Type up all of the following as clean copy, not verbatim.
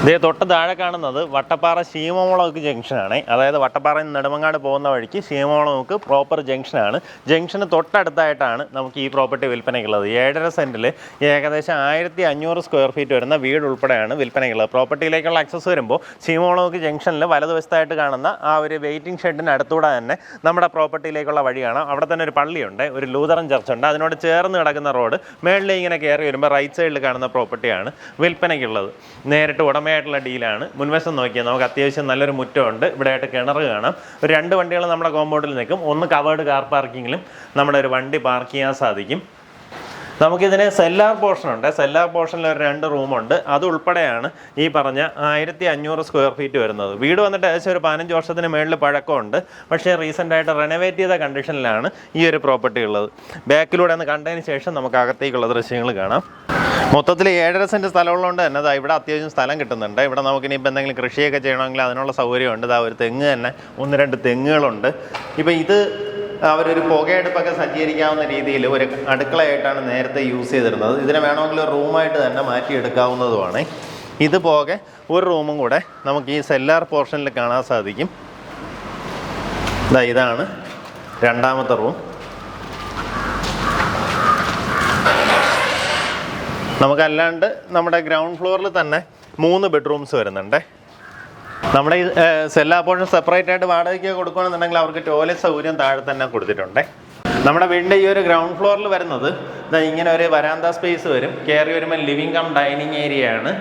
ഇതേ തൊട്ട് താഴെ കാണുന്നത് വട്ടപ്പാറ ശീമമുളക് ജംഗ്ഷനാണ്. അതായത് വട്ടപ്പാറയിൽ നിന്ന് നെടുമങ്ങാട് പോകുന്ന വഴിക്ക് ശീമമുളക് പ്രോപ്പർ ജംഗ്ഷനാണ്. ജംഗ്ഷന് തൊട്ടടുത്തായിട്ടാണ് നമുക്ക് ഈ പ്രോപ്പർട്ടി വിൽപ്പനയ്ക്കുള്ളത്. 7.5 സെൻറ്റിൽ ഏകദേശം 1500 സ്ക്വയർ ഫീറ്റ് വരുന്ന വീട് ഉൾപ്പെടെയാണ് വിൽപ്പനയ്ക്കുള്ളത്. പ്രോപ്പർട്ടിയിലേക്കുള്ള ആക്സസ് വരുമ്പോൾ ശീമമുളക് ജംഗ്ഷനിൽ വലതുവശത്തായിട്ട് കാണുന്ന ആ ഒരു വെയിറ്റിംഗ് ഷെഡിന് അടുത്തൂടെ തന്നെ നമ്മുടെ പ്രോപ്പർട്ടിയിലേക്കുള്ള വഴി കാണാം. അവിടെ തന്നെ ഒരു പള്ളിയുണ്ട്, ഒരു ലൂതറൻ ചർച്ചുണ്ട്. അതിനോട് ചേർന്ന് കിടക്കുന്ന റോഡ് മേളിൽ ഇങ്ങനെ കയറി വരുമ്പോൾ റൈറ്റ് സൈഡിൽ കാണുന്ന പ്രോപ്പർട്ടിയാണ് വിൽപ്പനയ്ക്കുള്ളത്. നേരിട്ട് ഉടമയായിട്ടുള്ള ഡീലാണ്. മുൻവശം നോക്കിയാൽ നമുക്ക് അത്യാവശ്യം നല്ലൊരു മുറ്റമുണ്ട്. ഇവിടെയായിട്ട് കിണർ കാണാം. ഒരു 2 വണ്ടികൾ നമ്മുടെ കോമ്പൗണ്ടിൽ നിൽക്കും. ഒന്ന് കവേർഡ് കാർ പാർക്കിങ്ങിലും നമ്മുടെ ഒരു വണ്ടി പാർക്ക് ചെയ്യാൻ സാധിക്കും. നമുക്കിതിന് സെല്ലാർ പോർഷനുണ്ട്. സെല്ലാർ പോർഷനിൽ ഒരു 2 റൂമുണ്ട്. അതുൾപ്പെടെയാണ് ഈ പറഞ്ഞ 1500 സ്ക്വയർ ഫീറ്റ് വരുന്നത്. വീട് വന്നിട്ട് ഏകദേശം ഒരു 15 വർഷത്തിന് മേളിൽ പഴക്കമുണ്ട്. പക്ഷേ റീസെൻ്റായിട്ട് റെനോവേറ്റ് ചെയ്ത കണ്ടീഷനിലാണ് ഈ ഒരു പ്രോപ്പർട്ടി ഉള്ളത്. ബാക്കിലൂടെ ഒന്ന് കണ്ടതിന് ശേഷം നമുക്ക് അകത്തേക്കുള്ള ദൃശ്യങ്ങൾ കാണാം. മൊത്തത്തിൽ 7.5 സെൻറ്റ് സ്ഥലമുള്ളതുകൊണ്ട് തന്നെ ഇവിടെ അത്യാവശ്യം സ്ഥലം കിട്ടുന്നുണ്ട്. ഇവിടെ നമുക്കിനിപ്പോൾ എന്തെങ്കിലും കൃഷിയൊക്കെ ചെയ്യണമെങ്കിൽ അതിനുള്ള സൗകര്യമുണ്ട്. ഒരു തെങ്ങ് തന്നെ 1-2 തെങ്ങുകളുണ്ട്. ഇപ്പോൾ ഇത് അവരൊരു പുകയെടുപ്പൊക്കെ സജ്ജീകരിക്കാവുന്ന രീതിയിൽ ഒരു അടുക്കളയായിട്ടാണ് നേരത്തെ യൂസ് ചെയ്തിരുന്നത്. ഇതിനെ വേണമെങ്കിൽ ഒരു റൂമായിട്ട് തന്നെ മാറ്റിയെടുക്കാവുന്നതുമാണ്. ഇതുപോലെ ഒരു റൂമും കൂടെ നമുക്ക് ഈ സെല്ലാർ പോർഷനിൽ കാണാൻ സാധിക്കും. ഇതാണ് 2ാമത്തെ റൂം. നമുക്കല്ലാണ്ട് നമ്മുടെ ഗ്രൗണ്ട് ഫ്ലോറിൽ തന്നെ 3 ബെഡ്റൂംസ് വരുന്നുണ്ട്. നമ്മുടെ ഈ സെല്ലാർ പോർഷൻ സെപ്പറേറ്റ് ആയിട്ട് വാടകയ്ക്ക് കൊടുക്കുകയാണെന്നുണ്ടെങ്കിൽ അവർക്ക് ടോയ്ലറ്റ് സൗകര്യം താഴെ തന്നെ കൊടുത്തിട്ടുണ്ട്. നമ്മുടെ വീടിൻ്റെ ഈ ഒരു ഗ്രൗണ്ട് ഫ്ലോറിൽ വരുന്നത് ഇങ്ങനെ ഒരു വരാന്ത സ്പേസ് വരും. കയറി വരുമ്പോൾ ലിവിംഗ് കം ഡൈനിങ് ഏരിയ ആണ്.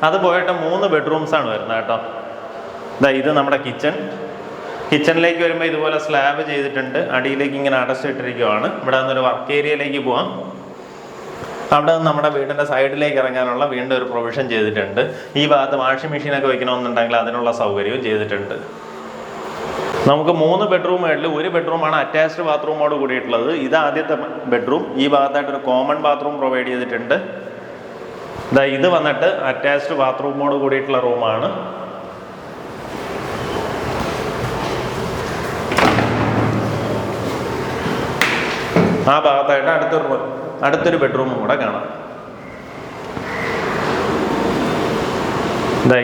അത് പോയിട്ട് 3 ബെഡ്റൂംസാണ് വരുന്നത് കേട്ടോ. ഇത് നമ്മുടെ കിച്ചണിലേക്ക് വരുമ്പോൾ ഇതുപോലെ സ്ലാബ് ചെയ്തിട്ടുണ്ട്. അടിയിലേക്ക് ഇങ്ങനെ അടച്ചിട്ടിരിക്കുവാണ്. ഇവിടെ നിന്നൊരു വർക്ക് ഏരിയയിലേക്ക് പോവാം. അവിടെ നിന്ന് നമ്മുടെ വീടിൻ്റെ സൈഡിലേക്ക് ഇറങ്ങാനുള്ള വീണ്ടും ഒരു പ്രൊവിഷൻ ചെയ്തിട്ടുണ്ട്. ഈ ഭാഗത്ത് വാഷിംഗ് മെഷീനൊക്കെ വെക്കണമെന്നുണ്ടെങ്കിൽ അതിനുള്ള സൗകര്യവും ചെയ്തിട്ടുണ്ട്. നമുക്ക് 3 ബെഡ്റൂമുകളിൽ 1 ബെഡ്റൂമാണ് അറ്റാച്ച്ഡ് ബാത്റൂമോട് കൂടിയിട്ടുള്ളത്. ഇത് ആദ്യത്തെ ബെഡ്റൂം. ഈ ഭാഗത്തായിട്ടൊരു കോമൺ ബാത്റൂം പ്രൊവൈഡ് ചെയ്തിട്ടുണ്ട്. ഇത് വന്നിട്ട് അറ്റാച്ച്ഡ് ബാത്റൂമോട് കൂടിയിട്ടുള്ള റൂമാണ്. ആ ഭാഗത്തായിട്ട് അടുത്തൊരു ബെഡ്റൂമും കൂടെ കാണാം.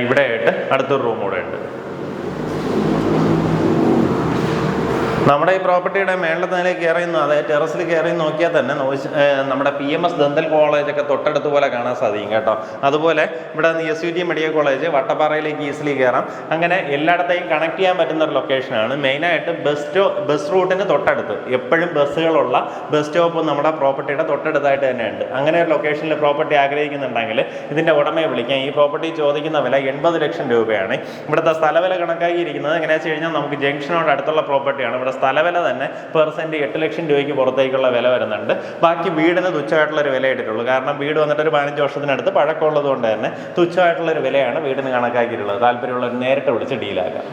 ഇവിടെയായിട്ട് അടുത്തൊരു റൂം കൂടെ ഉണ്ട്. നമ്മുടെ ഈ പ്രോപ്പർട്ടിയുടെ മേളത്തെ നിലയിൽ കയറി അതായത് ടെറസിൽ കയറി നോക്കിയാൽ തന്നെ നമ്മുടെ PMS ദന്തൽ കോളേജൊക്കെ തൊട്ടടുത്ത് പോലെ കാണാൻ സാധിക്കും കേട്ടോ. അതുപോലെ ഇവിടെ SUT മെഡിക്കൽ കോളേജ് വട്ടപ്പാറയിലേക്ക് ഈസിലി കയറാം. അങ്ങനെ എല്ലായിടത്തേക്കും കണക്ട് ചെയ്യാൻ പറ്റുന്ന ഒരു ലൊക്കേഷനാണ്. മെയിനായിട്ട് ബസ് റൂട്ടിന് തൊട്ടടുത്ത് എപ്പോഴും ബസ്സുകളുള്ള ബസ് സ്റ്റോപ്പ് നമ്മുടെ പ്രോപ്പർട്ടിയുടെ തൊട്ടടുത്തായിട്ട് തന്നെയുണ്ട്. അങ്ങനെ ഒരു ലൊക്കേഷനിൽ പ്രോപ്പർട്ടി ആഗ്രഹിക്കുന്നുണ്ടെങ്കിൽ ഇതിൻ്റെ ഉടമയെ വിളിക്കാം. ഈ പ്രോപ്പർട്ടി ചോദിക്കുന്ന വില 80 ലക്ഷം രൂപയാണ്. ഇവിടുത്തെ സ്ഥലവില കണക്കാക്കിയിരിക്കുന്നത് എങ്ങനെയാണെന്ന് വെച്ച് കഴിഞ്ഞാൽ നമുക്ക് ജംഗ്ഷനോട് അടുത്തുള്ള പ്രോപ്പർട്ടിയാണ്. ഇവിടെ സ്ഥലവില തന്നെ പെർ സെൻറ്റ് 8 ലക്ഷം രൂപയ്ക്ക് പുറത്തേക്കുള്ള വില വരുന്നുണ്ട്. ബാക്കി വീടിന് തുച്ഛമായിട്ടുള്ളൊരു വില ഇട്ടിട്ടുള്ളൂ. കാരണം വീട് വന്നിട്ട് ഒരു 15 വർഷത്തിനടുത്ത് പഴക്കമുള്ളത് കൊണ്ട് തന്നെ തുച്ഛമായിട്ടുള്ളൊരു വിലയാണ് വീടിന് കണക്കാക്കിയിട്ടുള്ളത്. താല്പര്യമുള്ളവർ നേരിട്ട് വിളിച്ച് ഡീലാക്കാം.